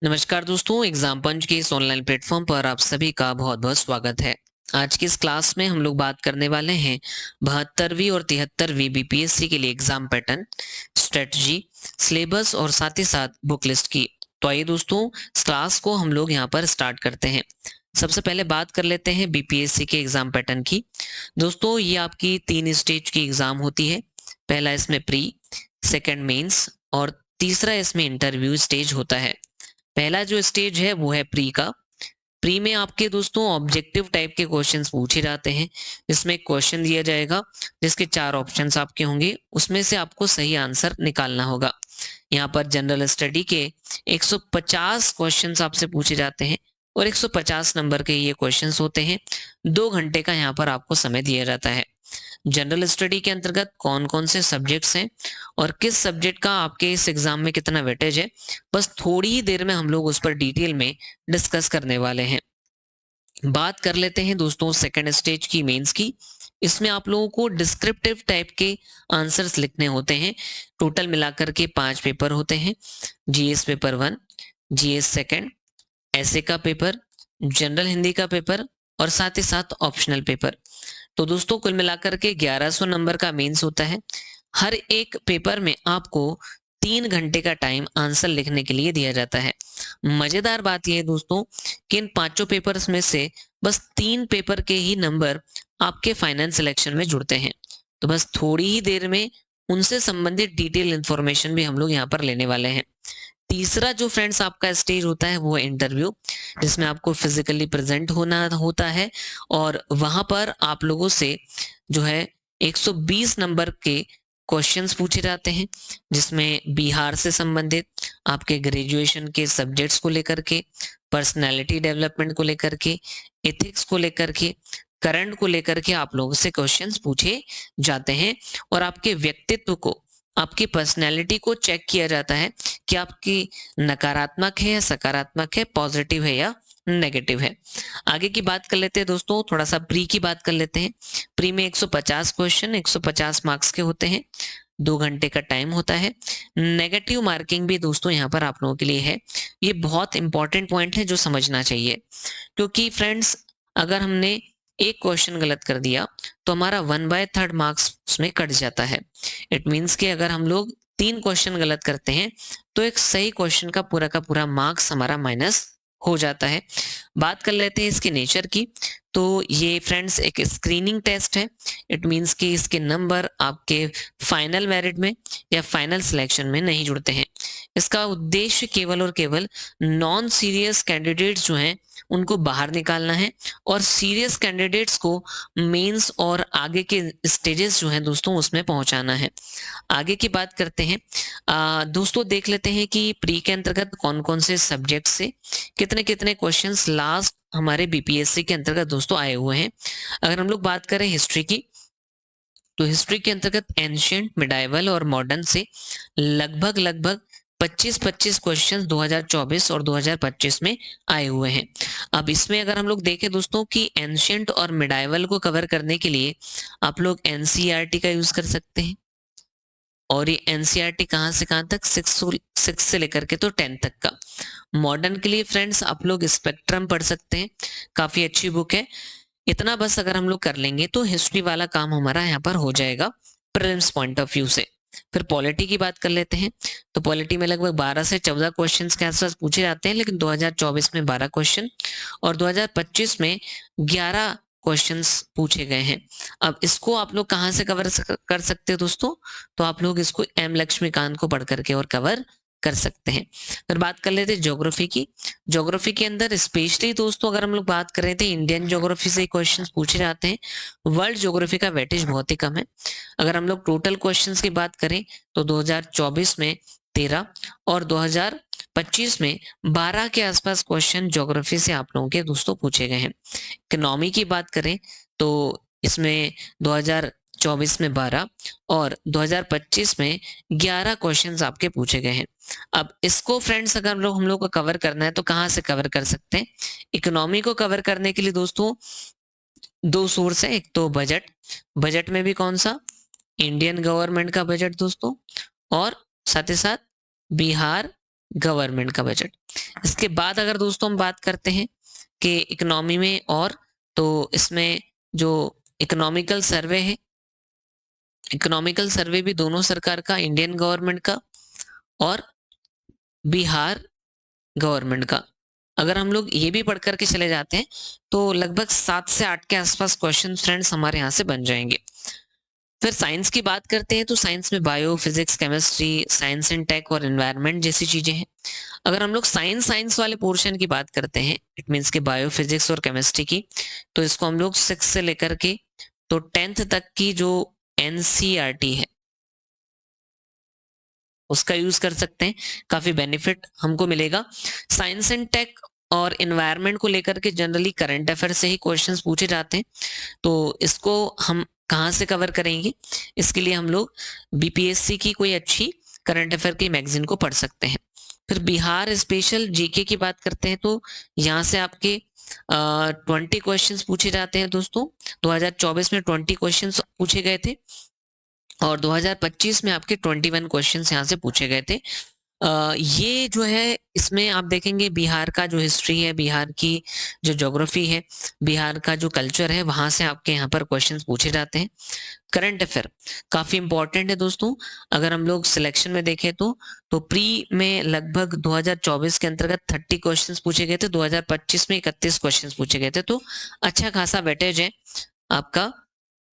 नमस्कार दोस्तों, एग्जाम पंच के इस ऑनलाइन प्लेटफॉर्म पर आप सभी का बहुत बहुत स्वागत है। आज की इस क्लास में हम लोग बात करने वाले हैं 72वीं और 73वीं बीपीएससी के लिए एग्जाम पैटर्न, स्ट्रेटजी, सिलेबस और साथ ही साथ बुक लिस्ट की। तो आइए दोस्तों, इस क्लास को हम लोग यहाँ पर स्टार्ट करते हैं। सबसे पहले बात कर लेते हैं बीपीएससी के एग्जाम पैटर्न की। दोस्तों, ये आपकी 3 स्टेज की एग्जाम होती है। पहला इसमें प्री, सेकेंड मेंस और तीसरा इसमें इंटरव्यू स्टेज होता है। पहला जो स्टेज है वो है प्री का। प्री में आपके दोस्तों ऑब्जेक्टिव टाइप के क्वेश्चंस पूछे जाते हैं। इसमें एक क्वेश्चन दिया जाएगा जिसके 4 ऑप्शंस आपके होंगे, उसमें से आपको सही आंसर निकालना होगा। यहाँ पर जनरल स्टडी के 150 क्वेश्चंस आपसे पूछे जाते हैं और 150 नंबर के ये क्वेश्चंस होते हैं। 2 घंटे का यहाँ पर आपको समय दिया जाता है। जनरल स्टडी के अंतर्गत कौन कौन से सब्जेक्ट्स हैं और किस सब्जेक्ट का आपके इस एग्जाम में कितना वेटेज है, बस थोड़ी ही देर में हम लोग उस पर डिटेल में डिस्कस करने वाले हैं। बात कर लेते हैं दोस्तों सेकंड स्टेज की, मेंस की। इसमें आप लोगों को डिस्क्रिप्टिव टाइप के आंसर्स लिखने होते हैं। टोटल मिलाकर के 5 पेपर होते हैं। जीएस पेपर 1, जीएस सेकंड, ऐसे का पेपर, जनरल हिंदी का पेपर और साथ ही साथ ऑप्शनल पेपर। तो दोस्तों कुल मिलाकर के 1100 नंबर का मेंस होता है। हर एक पेपर में आपको 3 घंटे का टाइम आंसर लिखने के लिए दिया जाता है। मजेदार बात यह है दोस्तों कि इन 5 पेपर्स में से बस 3 पेपर के ही नंबर आपके फाइनल सिलेक्शन में जुड़ते हैं। तो बस थोड़ी ही देर में उनसे संबंधित डिटेल इंफॉर्मेशन भी हम लोग यहाँ पर लेने वाले हैं। तीसरा जो फ्रेंड्स आपका स्टेज होता है वो इंटरव्यू, जिसमें आपको फिजिकली प्रेजेंट होना होता है और वहां पर आप लोगों से जो है 120 नंबर के क्वेश्चंस पूछे जाते हैं, जिसमें बिहार से संबंधित आपके ग्रेजुएशन के सब्जेक्ट्स को लेकर के, पर्सनालिटी डेवलपमेंट को लेकर के, एथिक्स को लेकर के, करंट को लेकर के आप लोगों से क्वेश्चंस पूछे जाते हैं और आपके व्यक्तित्व को, आपकी पर्सनैलिटी को चेक किया जाता है कि आपकी नकारात्मक है या सकारात्मक है, पॉजिटिव है या नेगेटिव है। आगे की बात कर लेते हैं दोस्तों, थोड़ा सा प्री की बात कर लेते हैं। प्री में 150 क्वेश्चन 150 मार्क्स के होते हैं। 2 घंटे का टाइम होता है। नेगेटिव मार्किंग भी दोस्तों यहाँ पर आप लोगों के लिए है। ये बहुत इंपॉर्टेंट पॉइंट है जो समझना चाहिए, क्योंकि फ्रेंड्स अगर हमने एक क्वेश्चन गलत कर दिया तो हमारा 1/3 मार्क्स उसमें कट जाता है। इट मीन्स कि अगर हम लोग 3 क्वेश्चन गलत करते हैं तो एक सही क्वेश्चन का पूरा मार्क्स हमारा माइनस हो जाता है। बात कर लेते हैं इसके नेचर की। तो ये फ्रेंड्स एक स्क्रीनिंग टेस्ट है। इट मीन्स कि इसके नंबर आपके फाइनल मेरिट में या फाइनल सिलेक्शन में नहीं जुड़ते हैं। इसका उद्देश्य केवल और केवल नॉन सीरियस कैंडिडेट्स जो हैं उनको बाहर निकालना है और सीरियस कैंडिडेट्स को मेंस और आगे के स्टेजेस जो हैं दोस्तों उसमें पहुंचाना है। आगे की बात करते हैं। दोस्तों देख लेते हैं कि प्री के अंतर्गत कौन कौन से सब्जेक्ट से कितने कितने क्वेश्चंस लास्ट हमारे बीपीएससी के अंतर्गत दोस्तों आए हुए हैं। अगर हम लोग बात करें हिस्ट्री की, तो हिस्ट्री के अंतर्गत एंशिएंट, मिडाइवल और मॉडर्न से लगभग लगभग 25-25 क्वेश्चंस 2024 और 2025 में आए हुए हैं। अब इसमें अगर हम लोग देखें दोस्तों कि एंशिएंट और मिडाइवल को कवर करने के लिए आप लोग एनसीईआरटी का यूज कर सकते हैं। और ये एनसीईआरटी कहाँ से कहाँ तक, 6 से लेकर के तो 10 तक का। मॉडर्न के लिए फ्रेंड्स आप लोग स्पेक्ट्रम पढ़ सकते हैं, काफी अच्छी बुक है। इतना बस अगर हम लोग कर लेंगे तो हिस्ट्री वाला काम हमारा यहाँ पर हो जाएगा प्रीलिम्स पॉइंट ऑफ व्यू से। फिर पॉलिटी की बात कर लेते हैं। तो पॉलिटी में लगभग 12 से 14 क्वेश्चंस के आसपास पूछे जाते हैं, लेकिन 2024 में 12 क्वेश्चन और 2025 में 11 क्वेश्चंस पूछे गए हैं। अब इसको आप लोग कहाँ से कवर कर सकते हो दोस्तों, तो आप लोग इसको एम लक्ष्मीकांत को पढ़ करके और कवर कर सकते हैं। फिर बात कर लेते हैं ज्योग्राफी की। ज्योग्राफी के अंदर स्पेशली दोस्तों अगर हम लोग बात कर रहे थे इंडियन ज्योग्राफी से क्वेश्चंस पूछे जाते हैं। वर्ल्ड ज्योग्राफी का वेटेज बहुत ही कम है। अगर हम लोग टोटल क्वेश्चंस की बात करें तो 2024 में 13 और 2025 में 12 के आसपास क्वेश्चन ज्योग्राफी से आप लोगों के दोस्तों पूछे गए हैं। इकोनॉमी की बात करें तो इसमें 2024 में 12 और 2025 में 11 क्वेश्चंस आपके पूछे गए हैं। अब इसको फ्रेंड्स अगर हम लोग को कवर करना है तो कहाँ से कवर कर सकते हैं। इकोनॉमी को कवर करने के लिए दोस्तों 2 सोर्स है। एक तो बजट, बजट में भी कौन सा, इंडियन गवर्नमेंट का बजट दोस्तों, और साथ ही साथ बिहार गवर्नमेंट का बजट। इसके बाद अगर दोस्तों हम बात करते हैं कि इकोनॉमी में, और तो इसमें जो इकोनॉमिकल सर्वे है, इकोनॉमिकल सर्वे भी दोनों सरकार का, इंडियन गवर्नमेंट का और बिहार गवर्नमेंट का, अगर हम लोग ये भी पढ़ करके चले जाते हैं तो लगभग 7 से 8 के आसपास क्वेश्चन फ्रेंड्स हमारे यहाँ से बन जाएंगे। फिर साइंस की बात करते हैं तो साइंस में bio, physics, chemistry, science and tech और एनवायरनमेंट जैसी चीजें हैं। अगर हम लोग साइंस वाले पोर्शन की बात करते हैं, इट मीन्स के बायो, फिजिक्स और केमिस्ट्री की, तो इसको हम लोग 6 से लेकर के तो 10th तक की जो एनसीईआरटी है उसका यूज कर सकते हैं, काफी बेनिफिट हमको मिलेगा। साइंस एंड टेक और एनवायरनमेंट को लेकर के जनरली करंट अफेयर से ही क्वेश्चंस पूछे जाते हैं, तो इसको हम कहाँ से कवर करेंगे, इसके लिए हम लोग बीपीएससी की कोई अच्छी करंट अफेयर की मैगजीन को पढ़ सकते हैं। फिर बिहार स्पेशल जीके की बात करते हैं तो यहाँ से आपके 20 क्वेश्चंस पूछे जाते हैं दोस्तों। 2024 में 20 क्वेश्चंस पूछे गए थे और 2025 में आपके 21 क्वेश्चंस यहाँ से पूछे गए थे। ये जो है इसमें आप देखेंगे बिहार का जो हिस्ट्री है, बिहार की जो ज्योग्राफी है, बिहार का जो कल्चर है, वहां से आपके यहाँ पर क्वेश्चंस पूछे जाते हैं। करंट अफेयर काफी इंपॉर्टेंट है दोस्तों। अगर हम लोग सिलेक्शन में देखें तो प्री में लगभग 2024 के अंतर्गत 30 क्वेश्चंस पूछे गए थे, 2025 में 31 क्वेश्चंस पूछे गए थे, तो अच्छा खासा वेटेज है आपका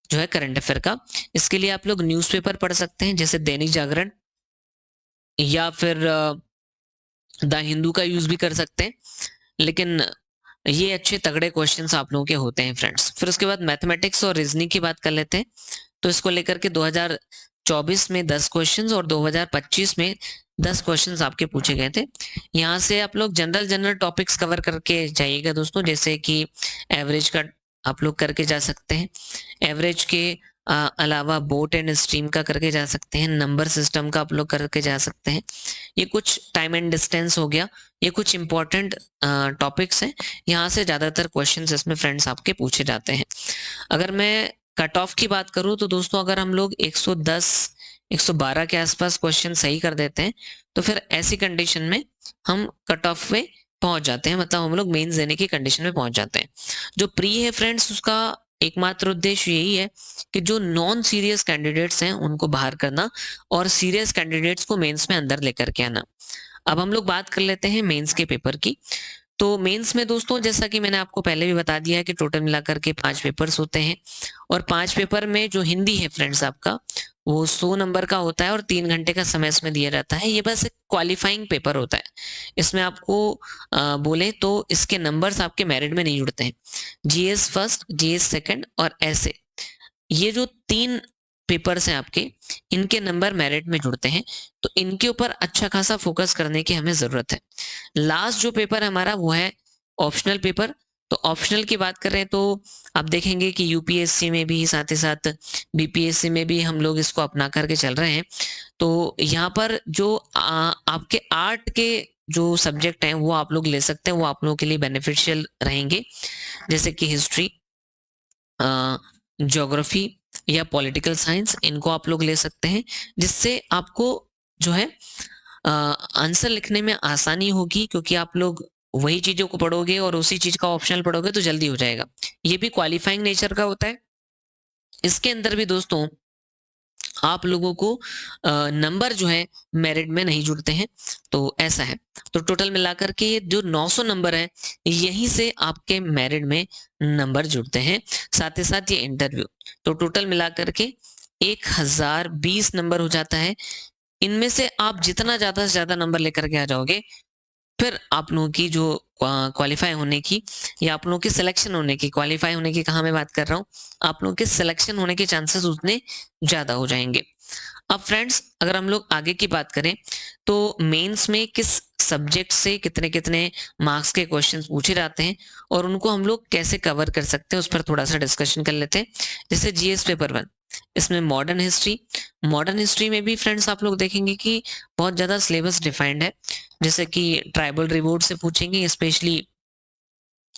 जो है करंट अफेयर का। इसके लिए आप लोग न्यूज़पेपर पढ़ सकते हैं, जैसे दैनिक जागरण या फिर द हिंदू का यूज भी कर सकते हैं, लेकिन ये अच्छे तगड़े क्वेश्चंस आप लोगों के होते हैं फ्रेंड्स। फिर उसके बाद मैथमेटिक्स और रीजनिंग की बात कर लेते हैं, तो इसको लेकर के 2024 में 10 क्वेश्चंस और 2025 में 10 क्वेश्चंस आपके पूछे गए थे। यहाँ से आप लोग जनरल टॉपिक्स कवर करके जाइएगा दोस्तों, जैसे कि एवरेज का आप लोग करके जा सकते हैं, एवरेज के अलावा बोट एंड स्ट्रीम का करके जा सकते हैं, नंबर सिस्टम का आप लोग करके जा सकते हैं। ये कुछ टाइम एंड डिस्टेंस हो गया, ये कुछ इंपॉर्टेंट टॉपिक्स हैं, यहाँ से ज्यादातर क्वेश्चंस इसमें फ्रेंड्स आपके पूछे जाते हैं। अगर मैं कट ऑफ की बात करूं तो दोस्तों अगर हम लोग 110 112 के आसपास क्वेश्चन सही कर देते हैं तो फिर ऐसी कंडीशन में हम कट ऑफ में पहुंच जाते हैं, मतलब हम लोग मेंस देने की कंडीशन में पहुंच जाते हैं। जो प्री है फ्रेंड्स उसका एकमात्र उद्देश्य यही है कि जो नॉन सीरियस कैंडिडेट्स हैं उनको बाहर करना और सीरियस कैंडिडेट्स को मेंस में अंदर लेकर के आना। अब हम लोग बात कर लेते हैं मेंस के पेपर की। तो मेंस में दोस्तों जैसा कि मैंने आपको पहले भी बता दिया है कि टोटल मिलाकर के 5 पेपर्स होते हैं और 5 पेपर में जो हिंदी है फ्रेंड्स आपका वो 100 नंबर का होता है और 3 घंटे का समय इसमें दिया जाता है। ये बस एक क्वालिफाइंग पेपर होता है, इसमें आपको बोले तो इसके नंबर्स आपके मेरिट में नहीं जुड़ते हैं। जीएस फर्स्ट, जीएस सेकंड और ऐसे ये जो 3 पेपर्स हैं आपके, इनके नंबर मेरिट में जुड़ते हैं, तो इनके ऊपर अच्छा खासा फोकस करने की हमें जरूरत है। लास्ट जो पेपर हमारा वो है ऑप्शनल पेपर। तो ऑप्शनल की बात करें तो आप देखेंगे कि यूपीएससी में भी साथ ही साथ बीपीएससी में भी हम लोग इसको अपना करके चल रहे हैं। तो यहाँ पर जो आपके आर्ट के जो सब्जेक्ट हैं वो आप लोग ले सकते हैं, वो आप लोगों के लिए बेनिफिशियल रहेंगे, जैसे कि हिस्ट्री, ज्योग्राफी या पॉलिटिकल साइंस, इनको आप लोग ले सकते हैं, जिससे आपको जो है आंसर लिखने में आसानी होगी, क्योंकि आप लोग वही चीजों को पढ़ोगे और उसी चीज का ऑप्शनल पढ़ोगे तो जल्दी हो जाएगा। ये भी क्वालिफाइंग नेचर का होता है। इसके अंदर भी दोस्तों आप लोगों को नंबर जो है मेरिट में नहीं जुड़ते हैं, तो ऐसा है। तो टोटल मिलाकर के ये जो 900 नंबर है यहीं से आपके मेरिट में नंबर जुड़ते हैं, साथ ही साथ ये इंटरव्यू, तो टोटल मिलाकर के 1020 नंबर हो जाता है। इनमें से आप जितना ज्यादा से ज्यादा नंबर लेकर के आ जाओगे, फिर आप लोगों की जो क्वालिफाई होने की या आप लोगों के सिलेक्शन होने की, क्वालिफाई होने की कहाँ मैं बात कर रहा हूँ, आप लोगों के सिलेक्शन होने के चांसेस उतने ज्यादा हो जाएंगे। अब फ्रेंड्स अगर हम लोग आगे की बात करें तो मेंस में किस सब्जेक्ट से कितने कितने मार्क्स के क्वेश्चंस पूछे जाते हैं और उनको हम लोग कैसे कवर कर सकते हैं उस पर थोड़ा सा डिस्कशन कर लेते हैं। जैसे जीएस पेपर 1, इसमें मॉडर्न हिस्ट्री में भी फ्रेंड्स आप लोग देखेंगे कि बहुत ज्यादा सिलेबस डिफाइंड है, जैसे कि ट्राइबल रिवोल्ट से पूछेंगे, स्पेशली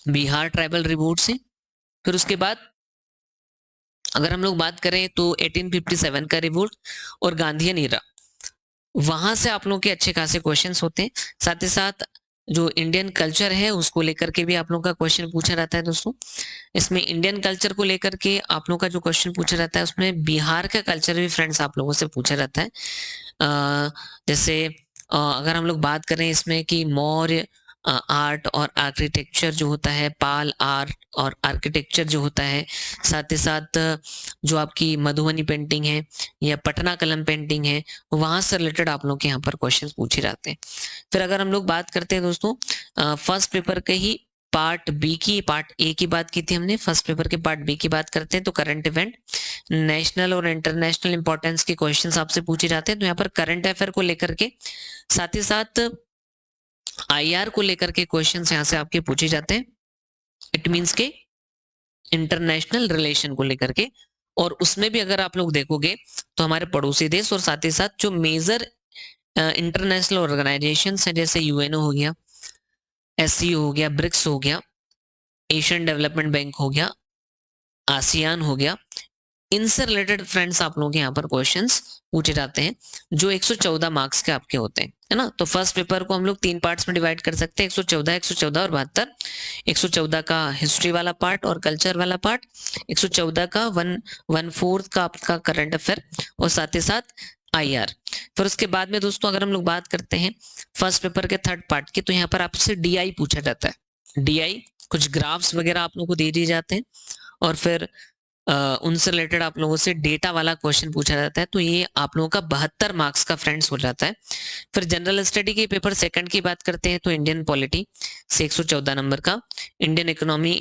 बिहार ट्राइबल रिवोल्ट से। फिर उसके बाद अगर हम लोग बात करें तो 1857 का रिवोल्ट और गांधीयन ईरा, वहां से आप लोगों के अच्छे खासे क्वेश्चंस होते हैं। साथ ही साथ जो इंडियन कल्चर है उसको लेकर के भी आप लोगों का क्वेश्चन पूछा रहता है दोस्तों। इसमें इंडियन कल्चर को लेकर के आप लोगों का जो क्वेश्चन पूछा रहता है उसमें बिहार का कल्चर भी फ्रेंड्स आप लोगों से पूछा रहता है। जैसे अगर हम लोग बात करें इसमें कि मौर्य आर्ट और आर्किटेक्चर जो होता है, पाल आर्ट और आर्किटेक्चर जो होता है, साथ ही साथ जो आपकी मधुबनी पेंटिंग है या पटना कलम पेंटिंग है, वहां से रिलेटेड आप लोग के यहाँ पर क्वेश्चंस पूछे जाते हैं। फिर अगर हम लोग बात करते हैं दोस्तों फर्स्ट पेपर के ही पार्ट बी की, पार्ट ए की बात की थी हमने, फर्स्ट पेपर के पार्ट बी की बात करते हैं तो करंट इवेंट, नेशनल और इंटरनेशनल इंपॉर्टेंस के क्वेश्चंस आपसे पूछे जाते हैं। तो यहाँ पर करंट अफेयर को लेकर के साथ ही साथ आईआर को लेकर के क्वेश्चंस यहाँ से आपके पूछे जाते हैं। इट मींस के इंटरनेशनल रिलेशन को लेकर के, और उसमें भी अगर आप लोग देखोगे तो हमारे पड़ोसी देश और साथ ही साथ जो मेजर इंटरनेशनल ऑर्गेनाइजेशंस हैं, जैसे यूएनओ हो गया, एससीओ हो गया, ब्रिक्स हो गया, एशियन डेवलपमेंट बैंक हो गया, आसियान हो गया, इनसे रिलेटेड फ्रेंड्स आप लोगों के यहाँ पर क्वेश्चंस पूछे जाते हैं जो 114 मार्क्स के आपके होते हैं, है ना। तो फर्स्ट पेपर को हम लोग 3 पार्ट्स में डिवाइड कर सकते हैं, 114, 114 और 72। 114 का हिस्ट्री वाला पार्ट और कल्चर वाला पार्ट, 114 का 1/4 का आपका करंट अफेयर और साथ ही साथ आईआर। फिर उसके बाद में दोस्तों अगर हम लोग बात करते हैं फर्स्ट पेपर के थर्ड पार्ट की, तो यहाँ पर आपसे डीआई पूछा जाता है। डीआई कुछ ग्राफ्स वगैरह आप लोगों को दे दिए जाते हैं और फिर उनसे रिलेटेड आप लोगों से डेटा वाला क्वेश्चन पूछा जाता है। तो ये आप लोगों का 72 मार्क्स का फ्रेंड्स हो जाता है। फिर जनरल स्टडी के पेपर सेकंड की बात करते हैं तो इंडियन पॉलिटी से 114 नंबर का, इंडियन इकोनॉमी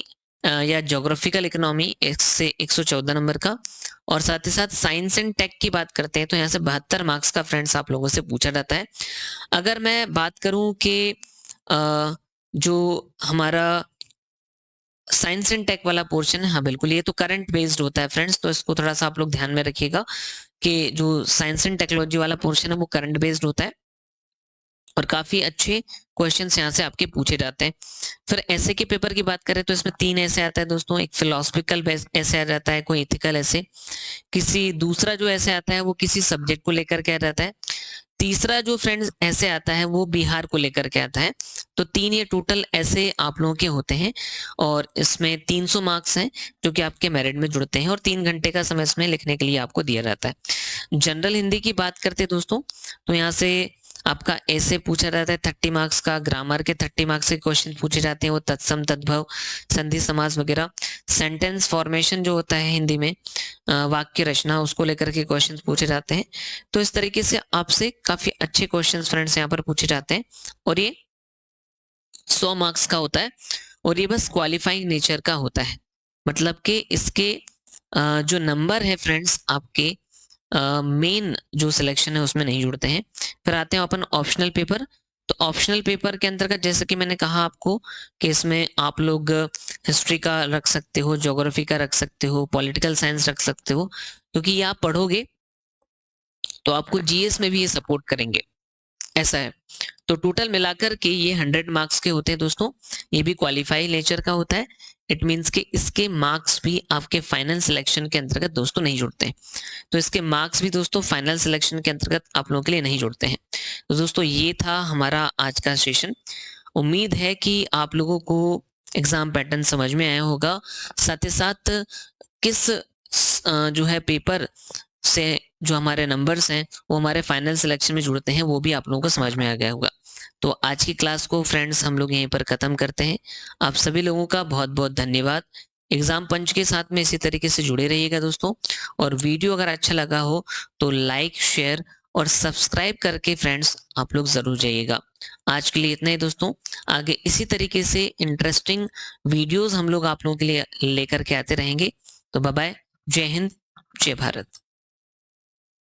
या ज्योग्राफिकल इकोनॉमी से 114 नंबर का, और साथ ही साथ साइंस एंड टेक की बात करते हैं तो यहाँ से 72 मार्क्स का फ्रेंड्स आप लोगों से पूछा जाता है। अगर मैं बात करूं कि जो हमारा साइंस एंड टेक वाला पोर्शन है, हाँ बिल्कुल ये तो करंट बेस्ड होता है फ्रेंड्स, तो इसको थोड़ा सा आप लोग ध्यान में रखिएगा कि जो साइंस एंड टेक्नोलॉजी वाला पोर्शन है वो करंट बेस्ड होता है और काफी अच्छे क्वेश्चंस यहाँ से आपके पूछे जाते हैं। फिर ऐसे के पेपर की बात करें तो इसमें 3 ऐसे आता है दोस्तों, एक फिलोसफिकल ऐसे आ जाता है, कोई इथिकल ऐसे, किसी दूसरा जो ऐसे आता है वो किसी सब्जेक्ट को लेकर के आ जाता है, तीसरा जो फ्रेंड्स ऐसे आता है वो बिहार को लेकर के आता है। तो 3 ये टोटल ऐसे आप लोगों के होते हैं और इसमें 300 मार्क्स हैं जो कि आपके मेरिट में जुड़ते हैं और 3 घंटे का समय इसमें लिखने के लिए आपको दिया जाता है। जनरल हिंदी की बात करते हैं दोस्तों तो यहाँ से आपका ऐसे पूछा जाता है 30 मार्क्स का, ग्रामर के 30 मार्क्स के क्वेश्चन पूछे जाते हैं, वो तत्सम, तद्भव, संधि, समास वगैरह। सेंटेंस फॉर्मेशन जो होता है हिंदी में, वाक्य रचना, उसको लेकर के क्वेश्चंस पूछे जाते हैं। तो इस तरीके से आपसे काफी अच्छे क्वेश्चंस फ्रेंड्स यहाँ पर पूछे जाते हैं और ये 100 मार्क्स का होता है और ये बस क्वालिफाइंग नेचर का होता है, मतलब कि इसके जो नंबर है फ्रेंड्स आपके मेन जो सिलेक्शन है उसमें नहीं जुड़ते हैं। फिर आते हैं अपन ऑप्शनल पेपर। तो ऑप्शनल पेपर के अंतर्गत जैसे कि मैंने कहा आपको कि इसमें आप लोग हिस्ट्री का रख सकते हो, ज्योग्राफी का रख सकते हो, पॉलिटिकल साइंस रख सकते हो, क्योंकि ये आप पढ़ोगे तो आपको जीएस में भी ये सपोर्ट करेंगे, ऐसा है। तो टोटल मिलाकर के ये 100 मार्क्स के होते हैं दोस्तों, ये भी क्वालिफाई नेचर का होता है। इट मींस कि इसके मार्क्स भी आपके फाइनल सिलेक्शन के अंतर्गत दोस्तों नहीं जुड़ते हैं, तो इसके मार्क्स भी दोस्तों फाइनल सिलेक्शन के अंतर्गत आप लोगों के लिए नहीं जुड़ते हैं। तो दोस्तों ये था हमारा आज का सेशन। उम्मीद है कि आप लोगों को एग्जाम पैटर्न समझ में आया होगा, साथ ही साथ किस जो है पेपर से जो हमारे नंबर्स हैं वो हमारे फाइनल सिलेक्शन में जुड़ते हैं वो भी आप लोगों को समझ में आ गया होगा। तो आज की क्लास को फ्रेंड्स हम लोग यहीं पर खत्म करते हैं। आप सभी लोगों का बहुत बहुत धन्यवाद। एग्जाम पंच के साथ में इसी तरीके से जुड़े रहिएगा दोस्तों, और वीडियो अगर अच्छा लगा हो तो लाइक, शेयर और सब्सक्राइब करके फ्रेंड्स आप लोग जरूर जाइएगा। आज के लिए इतना ही दोस्तों, आगे इसी तरीके से इंटरेस्टिंग वीडियोस हम लोग आप लोगों के लिए लेकर के आते रहेंगे। तो बाय बाय, जय हिंद, जय भारत।